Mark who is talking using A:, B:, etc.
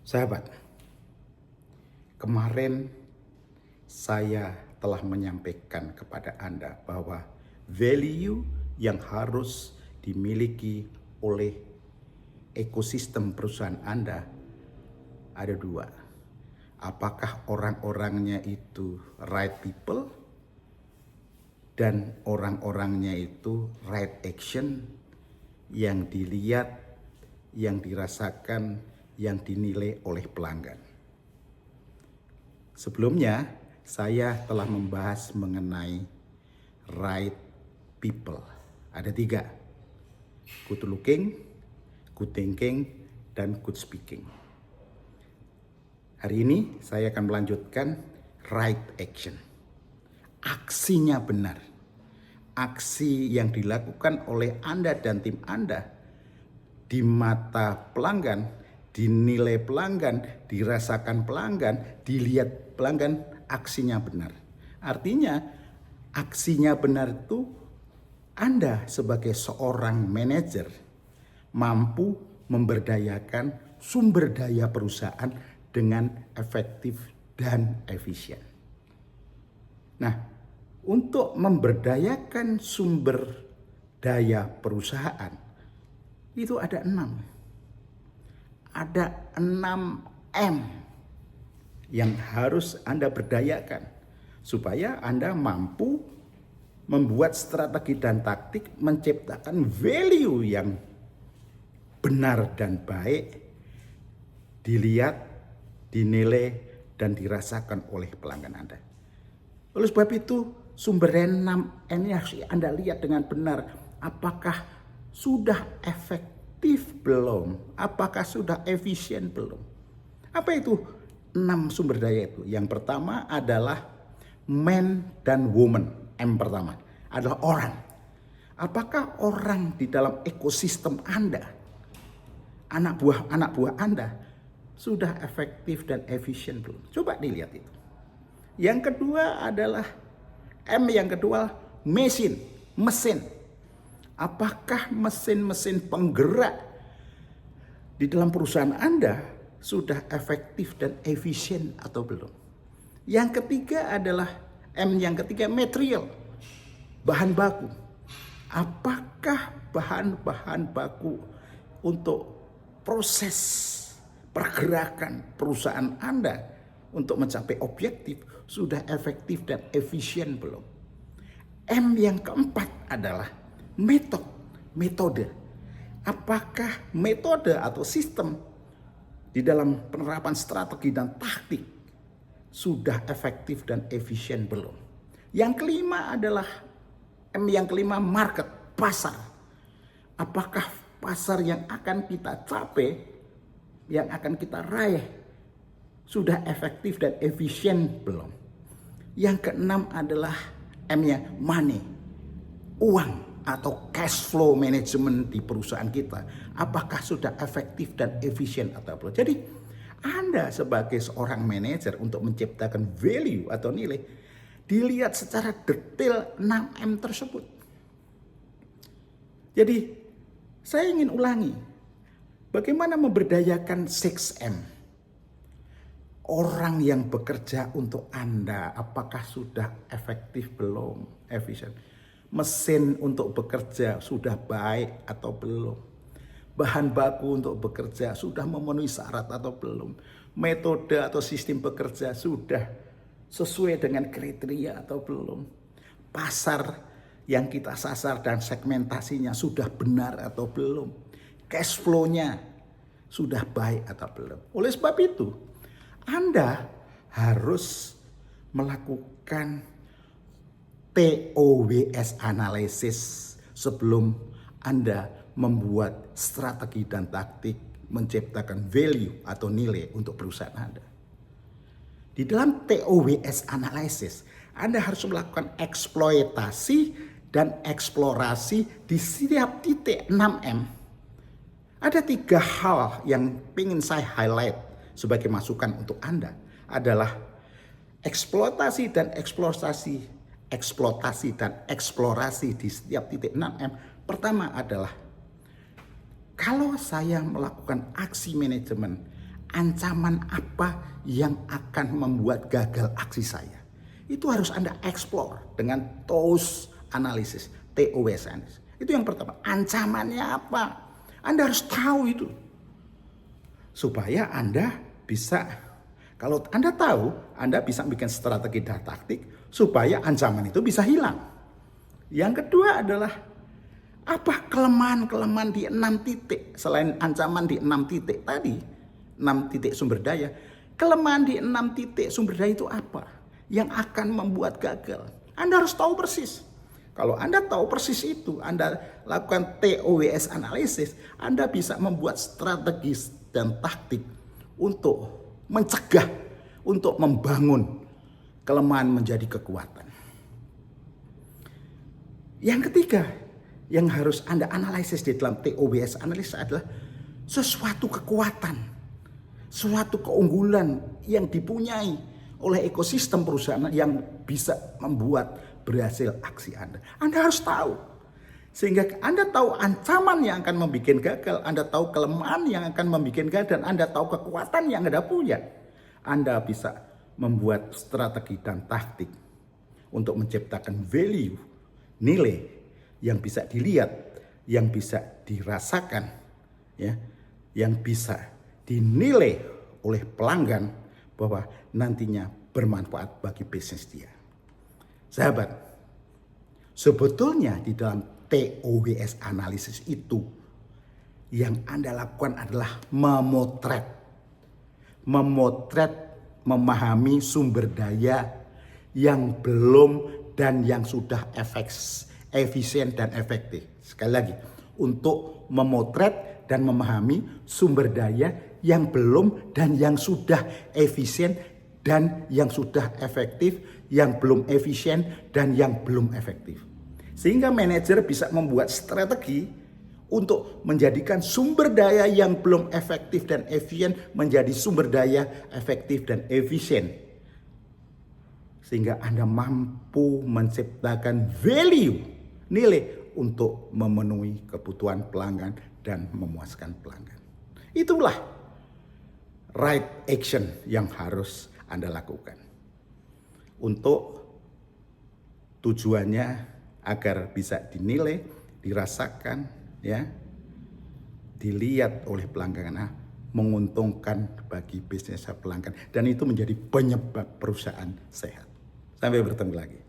A: Sahabat, kemarin saya telah menyampaikan kepada Anda bahwa value yang harus dimiliki oleh ekosistem perusahaan Anda ada dua. Apakah orang-orangnya itu right people dan orang-orangnya itu right action yang dilihat, yang dirasakan, yang dinilai oleh pelanggan. Sebelumnya, saya telah membahas mengenai right people. Ada 3, good looking, good thinking, dan good speaking. Hari ini saya akan melanjutkan right action. Aksinya benar. Aksi yang dilakukan oleh Anda dan tim Anda di mata pelanggan, dinilai pelanggan, dirasakan pelanggan, dilihat pelanggan, aksinya benar. Artinya aksinya benar itu Anda sebagai seorang manajer mampu memberdayakan sumber daya perusahaan dengan efektif dan efisien. Nah, untuk memberdayakan sumber daya perusahaan itu ada 6. Ada 6M yang harus Anda berdayakan supaya Anda mampu membuat strategi dan taktik menciptakan value yang benar dan baik dilihat, dinilai, dan dirasakan oleh pelanggan Anda. Oleh sebab itu, sumber daya 6M ini harus Anda lihat dengan benar. Apakah sudah efektif belum? Apakah sudah efisien belum? Apa itu 6 sumber daya itu? Yang pertama adalah man dan woman. M pertama adalah orang. Apakah orang di dalam ekosistem Anda, anak buah Anda, sudah efektif dan efisien belum? Coba dilihat itu. Yang kedua adalah M yang kedua, mesin. Apakah mesin-mesin penggerak di dalam perusahaan Anda sudah efektif dan efisien atau belum? Yang ketiga adalah M yang ketiga, material, bahan baku. Apakah bahan-bahan baku untuk proses pergerakan perusahaan Anda untuk mencapai objektif sudah efektif dan efisien belum? M yang keempat adalah metode. Apakah metode atau sistem di dalam penerapan strategi dan taktik sudah efektif dan efisien belum? Yang kelima adalah M yang kelima, market, pasar. Apakah pasar yang akan kita capai, yang akan kita raih sudah efektif dan efisien belum? Yang keenam adalah M-nya money, uang atau cash flow management di perusahaan kita. Apakah sudah efektif dan efisien atau belum? Jadi Anda sebagai seorang manajer untuk menciptakan value atau nilai dilihat secara detail 6M tersebut. Jadi saya ingin ulangi, bagaimana memberdayakan 6M. Orang yang bekerja untuk Anda, apakah sudah efektif belum, efisien? Mesin untuk bekerja sudah baik atau belum? Bahan baku untuk bekerja sudah memenuhi syarat atau belum? Metode atau sistem bekerja sudah sesuai dengan kriteria atau belum? Pasar yang kita sasar dan segmentasinya sudah benar atau belum? Cash flow-nya sudah baik atau belum? Oleh sebab itu, Anda harus melakukan TOWS analisis sebelum Anda membuat strategi dan taktik menciptakan value atau nilai untuk perusahaan Anda. Di dalam TOWS analisis, Anda harus melakukan eksploitasi dan eksplorasi di setiap titik 6M. Ada 3 hal yang ingin saya highlight sebagai masukan untuk Anda adalah eksploitasi dan eksplorasi di setiap titik 6M. Pertama adalah kalau saya melakukan aksi manajemen, ancaman apa yang akan membuat gagal aksi saya. Itu harus Anda explore dengan TOWS analysis, TOWS analysis. Itu yang pertama, ancamannya apa? Anda harus tahu itu. Supaya Anda bisa, kalau Anda tahu, Anda bisa bikin strategi dan taktik supaya ancaman itu bisa hilang. Yang kedua adalah apa kelemahan-kelemahan di 6 titik selain ancaman di 6 titik tadi, 6 titik sumber daya. Kelemahan di 6 titik sumber daya itu apa yang akan membuat gagal? Anda harus tahu persis. Kalau Anda tahu persis itu, Anda lakukan TOWS analisis, Anda bisa membuat strategi dan taktik untuk mencegah, untuk membangun kelemahan menjadi kekuatan. Yang ketiga, yang harus Anda analisis di dalam TOWS analisis adalah sesuatu kekuatan, suatu keunggulan yang dipunyai oleh ekosistem perusahaan yang bisa membuat berhasil aksi Anda. Anda harus tahu. Sehingga Anda tahu ancaman yang akan membuat gagal, Anda tahu kelemahan yang akan membuat gagal, dan Anda tahu kekuatan yang Anda punya. Anda bisa membuat strategi dan taktik untuk menciptakan value, nilai yang bisa dilihat, yang bisa dirasakan, ya, yang bisa dinilai oleh pelanggan bahwa nantinya bermanfaat bagi bisnis dia. Sahabat, sebetulnya di dalam TOWS analisis itu yang Anda lakukan adalah memotret, memahami sumber daya yang belum dan yang sudah efisien dan efektif. Sekali lagi, untuk memotret dan memahami sumber daya yang belum dan yang sudah efisien dan yang sudah efektif, yang belum efisien dan yang belum efektif. Sehingga manajer bisa membuat strategi untuk menjadikan sumber daya yang belum efektif dan efisien menjadi sumber daya efektif dan efisien. Sehingga Anda mampu menciptakan value, nilai untuk memenuhi kebutuhan pelanggan dan memuaskan pelanggan. Itulah right action yang harus Anda lakukan. Untuk tujuannya agar bisa dinilai, dirasakan, ya, dilihat oleh pelanggan, menguntungkan bagi bisnis pelanggan, dan itu menjadi penyebab perusahaan sehat. Sampai bertemu lagi.